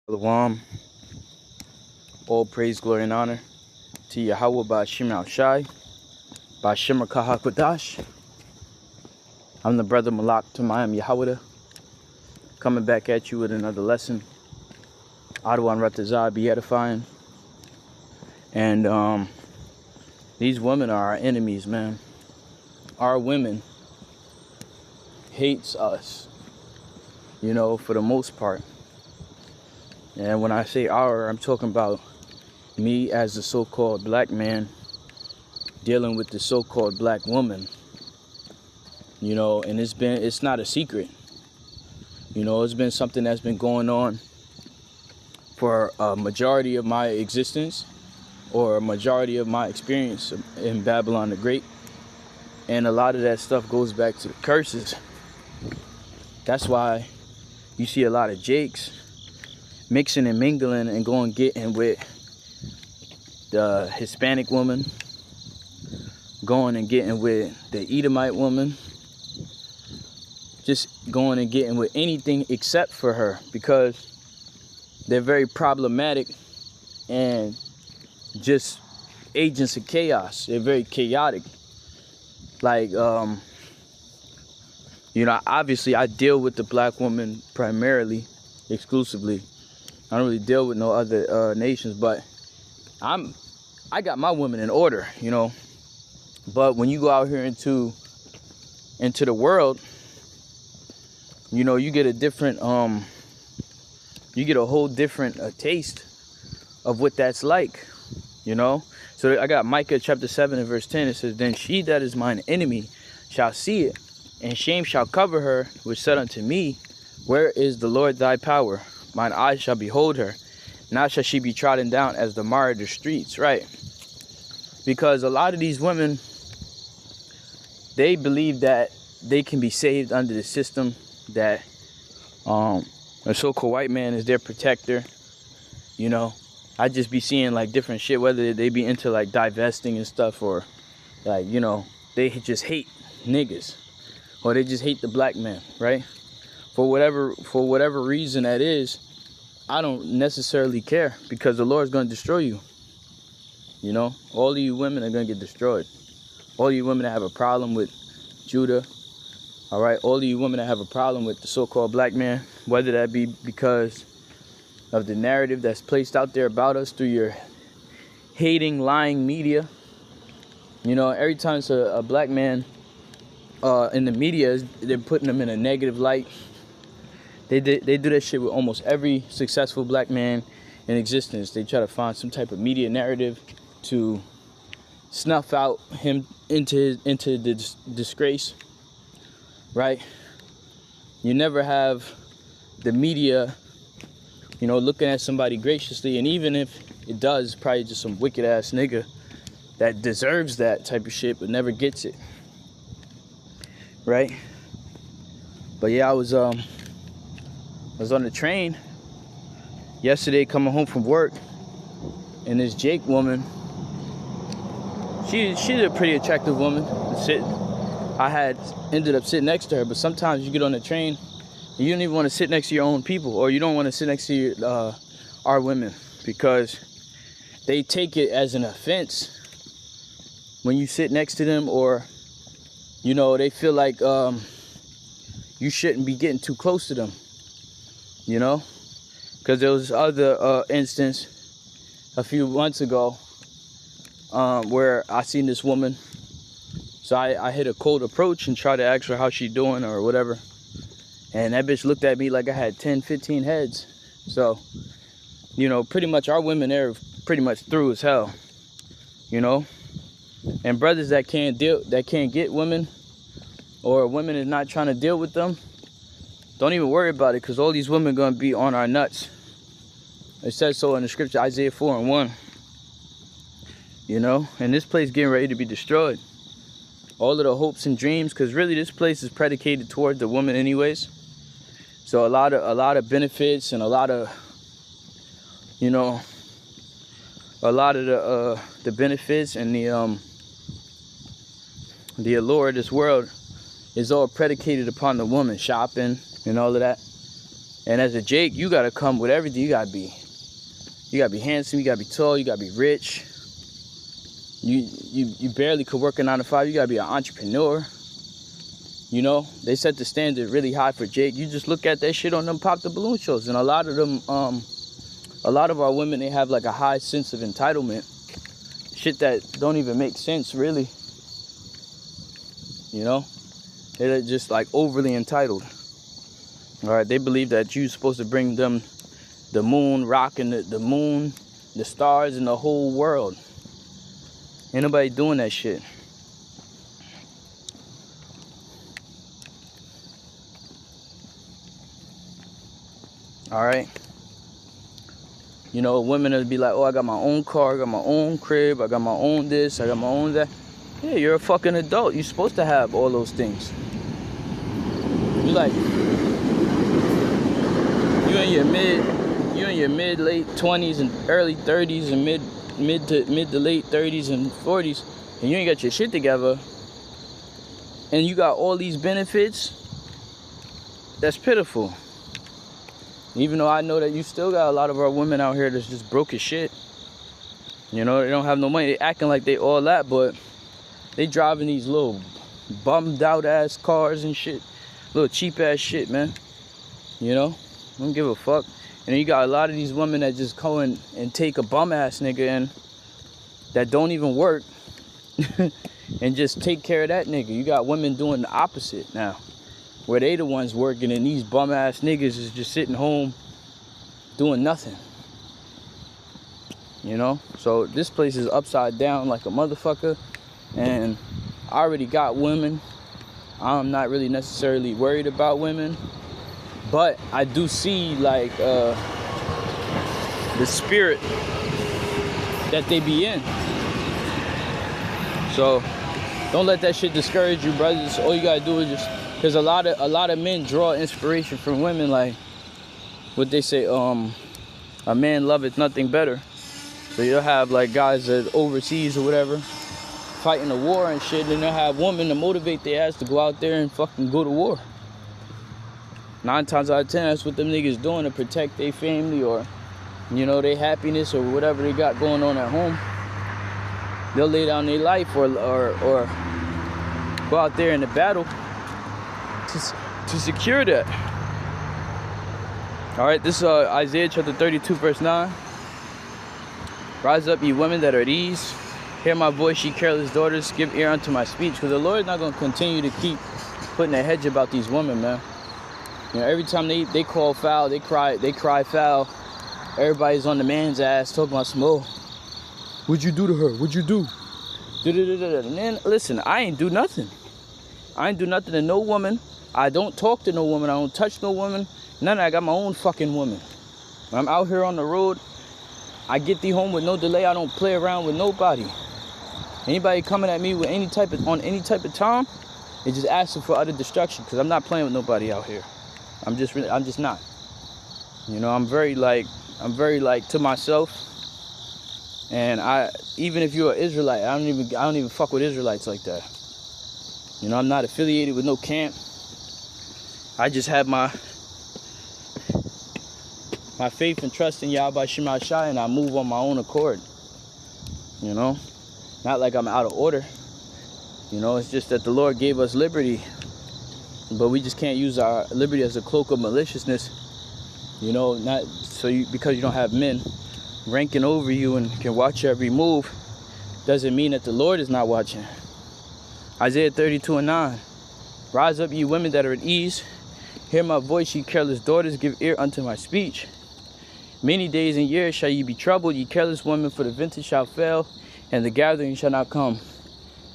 Shalom, all praise, glory, and honor to Yahweh Ba'ashim Al-Shai, Ba'ashim Kahakwadash. I'm the brother Malak Tamayim Yahweh, coming back at you with another lesson. Adawan Ratazah, be edifying. And these women are our enemies, man. Our women hates us, for the most part. And when I say our, I'm talking about me as a so-called black man dealing with the so-called black woman. And it's not a secret. It's been something that's been going on for a majority of my existence, or a majority of my experience in Babylon the Great. And a lot of that stuff goes back to the curses. That's why you see a lot of Jakes mixing and mingling and going getting with the Hispanic woman, going and getting with the Edomite woman, just going and getting with anything except for her, because they're very problematic and just agents of chaos. They're very chaotic. Obviously I deal with the black woman primarily, exclusively. I don't really deal with no other nations, but I got my women in order, But when you go out here into the world, you get a different you get a whole different taste of what that's like, So I got Micah chapter 7 and verse 10. It says, "Then she that is mine enemy shall see it, and shame shall cover her, which said unto me, Where is the Lord thy power? Mine eyes shall behold her. Now shall she be trodden down as the mire of the streets." Right? Because a lot of these women, they believe that they can be saved under the system, that a so-called white man is their protector. I just be seeing like different shit, whether they be into like divesting and stuff, or like, they just hate niggas, or they just hate the black man, right? For whatever reason that is, I don't necessarily care, because the Lord's going to destroy you. All of you women are going to get destroyed. All of you women that have a problem with Judah, all right? All of you women that have a problem with the so-called black man, whether that be because of the narrative that's placed out there about us through your hating, lying media. Every time it's a black man in the media, they're putting them in a negative light. They do that shit with almost every successful black man in existence. They try to find some type of media narrative to snuff out him into the disgrace, right? You never have the media, looking at somebody graciously, and even if it does, probably just some wicked ass nigga that deserves that type of shit but never gets it, right? But yeah, I was on the train yesterday coming home from work, and this Jake woman, she's a pretty attractive woman. I had ended up sitting next to her, but sometimes you get on the train and you don't even want to sit next to your own people, or you don't want to sit next to our women, because they take it as an offense when you sit next to them, or they feel like you shouldn't be getting too close to them, because there was other instance a few months ago where I seen this woman. So I hit a cold approach and tried to ask her how she doing or whatever. And that bitch looked at me like I had 10, 15 heads. So, pretty much our women there are pretty much through as hell, And brothers that can't get women, or women is not trying to deal with them, don't even worry about it, because all these women are going to be on our nuts. It says so in the scripture, Isaiah 4 and 1. And this place getting ready to be destroyed. All of the hopes and dreams, because really this place is predicated toward the woman anyways. So a lot of benefits and a lot of the benefits and the allure of this world is all predicated upon the woman, shopping and all of that. And as a Jake, you gotta come with everything. You gotta be handsome, you gotta be tall, you gotta be rich. You barely could work a 9 to 5. You gotta be an entrepreneur. You know, they set the standard really high for Jake. You just look at that shit on them Pop the Balloon shows, and a lot of them, a lot of our women, they have like a high sense of entitlement. Shit that don't even make sense, really. You know, they're just like overly entitled. All right, they believe that you're supposed to bring them the moon, rocking the moon, the stars, and the whole world. Ain't nobody doing that shit. All right. You know, women will be like, oh, I got my own car, I got my own crib, I got my own this, I got my own that. Yeah, you're a fucking adult. You're supposed to have all those things. You like, you in your mid late 20s and early 30s and mid to late 30s and 40s, and you ain't got your shit together, and you got all these benefits. That's pitiful. Even though I know that you still got a lot of our women out here that's just broke as shit. You know, they don't have no money. They acting like they all that, but they driving these little bummed out ass cars and shit. Little cheap ass shit, man. You know? Don't give a fuck. And then you got a lot of these women that just go in and take a bum ass nigga in that don't even work and just take care of that nigga. You got women doing the opposite now, where they the ones working and these bum ass niggas is just sitting home doing nothing. You know? So this place is upside down like a motherfucker, and I already got women. I'm not really necessarily worried about women, but I do see like the spirit that they be in. So don't let that shit discourage you, brothers. All you gotta do is just, because a lot of men draw inspiration from women, like what they say, a man loveth nothing better. So you'll have like guys that overseas or whatever fighting a war and shit, and they'll have women to motivate their ass to go out there and fucking go to war. 9 times out of 10, that's what them niggas doing to protect their family, or, you know, their happiness, or whatever they got going on at home. They'll lay down their life or go out there in the battle to secure that. All right, this is Isaiah chapter 32, verse 9. Rise up, ye women that are at ease. Hear my voice, ye careless daughters. Give ear unto my speech. Because the Lord is not going to continue to keep putting a hedge about these women, man. You know, every time they call foul, they cry foul. Everybody's on the man's ass talking about some, oh, what'd you do to her? What'd you do? And then, listen, I ain't do nothing. I ain't do nothing to no woman. I don't talk to no woman. I don't touch no woman. None of that. I got my own fucking woman. When I'm out here on the road, I get thee home with no delay. I don't play around with nobody. Anybody coming at me with any type of time, they just asking for utter destruction, because I'm not playing with nobody out here. I'm just not. You know, I'm very like to myself. And even if you're an Israelite, I don't even fuck with Israelites like that. You know, I'm not affiliated with no camp. I just have my faith and trust in Yahweh Shema Shai, and I move on my own accord. You know, not like I'm out of order. You know, it's just that the Lord gave us liberty, but we just can't use our liberty as a cloak of maliciousness. You know, because you don't have men ranking over you and can watch your every move, doesn't mean that the Lord is not watching. Isaiah 32 and 9. Rise up, ye women that are at ease. Hear my voice, ye careless daughters. Give ear unto my speech. Many days and years shall ye be troubled, ye careless women, for the vintage shall fail, and the gathering shall not come.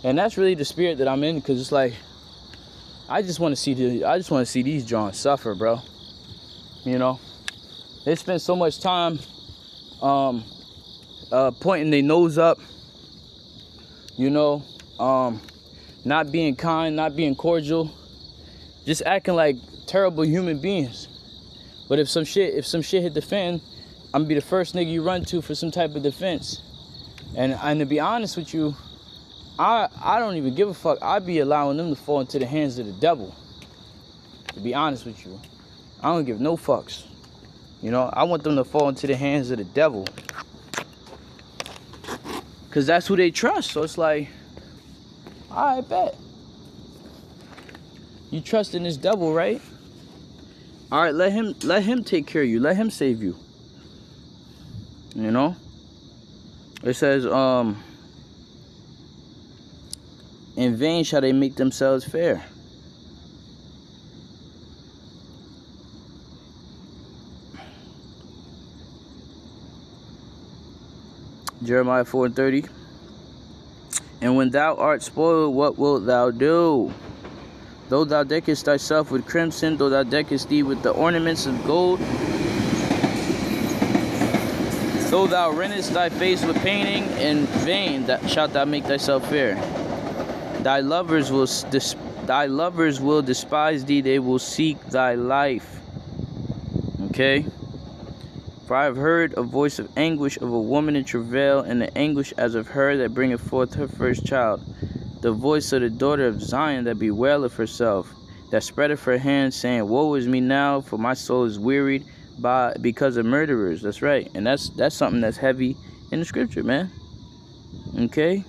And that's really the spirit that I'm in, because it's like, I just want to see these Johns suffer, bro. You know, they spend so much time pointing their nose up, you know, not being kind, not being cordial, just acting like terrible human beings. But if some shit hit the fan, I'm gonna be the first nigga you run to for some type of defense. And to be honest with you, I don't even give a fuck. I'd be allowing them to fall into the hands of the devil, to be honest with you. I don't give no fucks. You know, I want them to fall into the hands of the devil. Because that's who they trust. So it's like, I bet. You trust in this devil, right? All right, let him take care of you. Let him save you. You know? It says, in vain shall they make themselves fair. Jeremiah 4:30. And when thou art spoiled, what wilt thou do? Though thou deckest thyself with crimson, though thou deckest thee with the ornaments of gold, though thou rentest thy face with painting, in vain shalt thou make thyself fair. Thy lovers will despise thee, they will seek thy life. Okay? For I have heard a voice of anguish of a woman in travail, and the anguish as of her that bringeth forth her first child. The voice of the daughter of Zion that bewaileth herself, that spreadeth her hands, saying, Woe is me now, for my soul is wearied because of murderers. That's right. And that's something that's heavy in the scripture, man. Okay?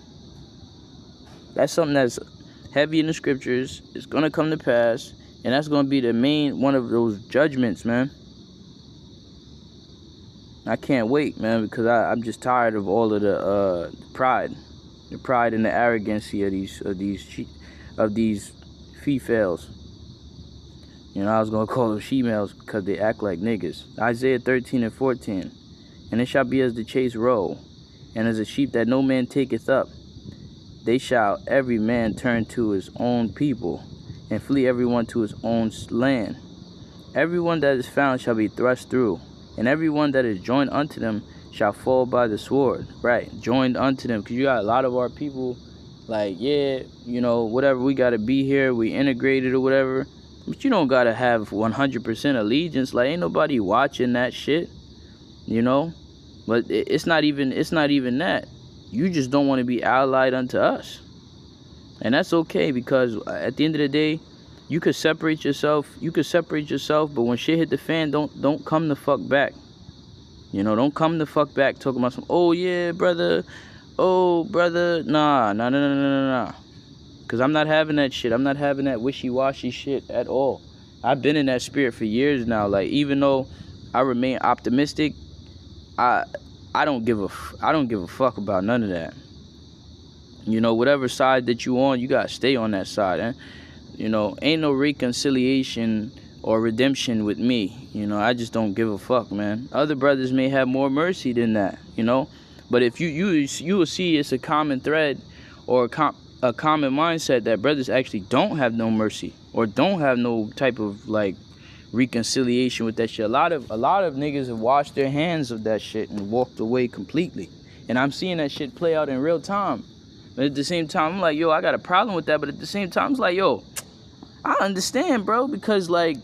That's something that's heavy in the scriptures. It's going to come to pass. And that's going to be the main one of those judgments, man. I can't wait, man, because I'm just tired of all of the pride and the arrogancy of these females. You know, I was gonna call them she-males because they act like niggas. Isaiah 13:14. And it shall be as the chase roe, and as a sheep that no man taketh up. They shall every man turn to his own people, and flee everyone to his own land. Everyone that is found shall be thrust through, and everyone that is joined unto them shall fall by the sword. Right, joined unto them. Because you got a lot of our people like, yeah, you know, whatever, we got to be here, we integrated or whatever. But you don't got to have 100% allegiance. Like, ain't nobody watching that shit, you know. But it's not even that. You just don't want to be allied unto us. And that's okay, because at the end of the day, you could separate yourself, but when shit hit the fan, don't come the fuck back. You know, don't come the fuck back talking about some, oh yeah, brother, nah. Because I'm not having that shit. I'm not having that wishy-washy shit at all. I've been in that spirit for years now. Like, even though I remain optimistic, I don't give a fuck about none of that. You know, whatever side that you on, you gotta stay on that side, eh? You know, ain't no reconciliation or redemption with me. You know, I just don't give a fuck, man. Other brothers may have more mercy than that, you know. But if you will see it's a common thread or a common mindset that brothers actually don't have no mercy or don't have no type of like reconciliation with that shit. A lot of niggas have washed their hands of that shit and walked away completely. And I'm seeing that shit play out in real time. But at the same time, I'm like, yo, I got a problem with that. But at the same time, it's like, yo, I understand, bro, because, like,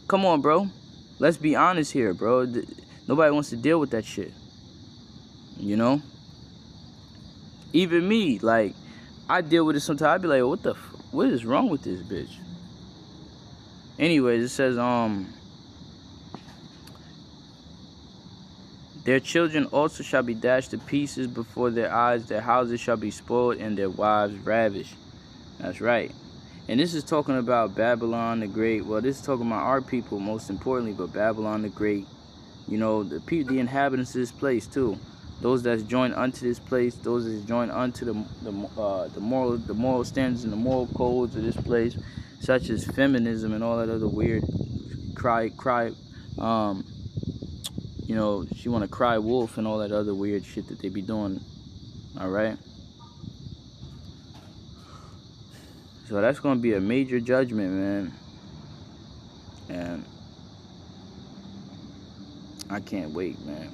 come on, bro. Let's be honest here, bro. Nobody wants to deal with that shit. You know? Even me, like, I deal with it sometimes. I be like, what is wrong with this bitch? Anyways, it says, their children also shall be dashed to pieces before their eyes. Their houses shall be spoiled and their wives ravished. That's right. And this is talking about Babylon the Great. Well, this is talking about our people most importantly, but Babylon the Great. You know, the inhabitants of this place too. Those that's joined unto this place. Those that's joined unto the moral standards and the moral codes of this place, such as feminism and all that other weird you know, she want to cry wolf and all that other weird shit that they be doing. All right. So that's going to be a major judgment, man. And I can't wait, man.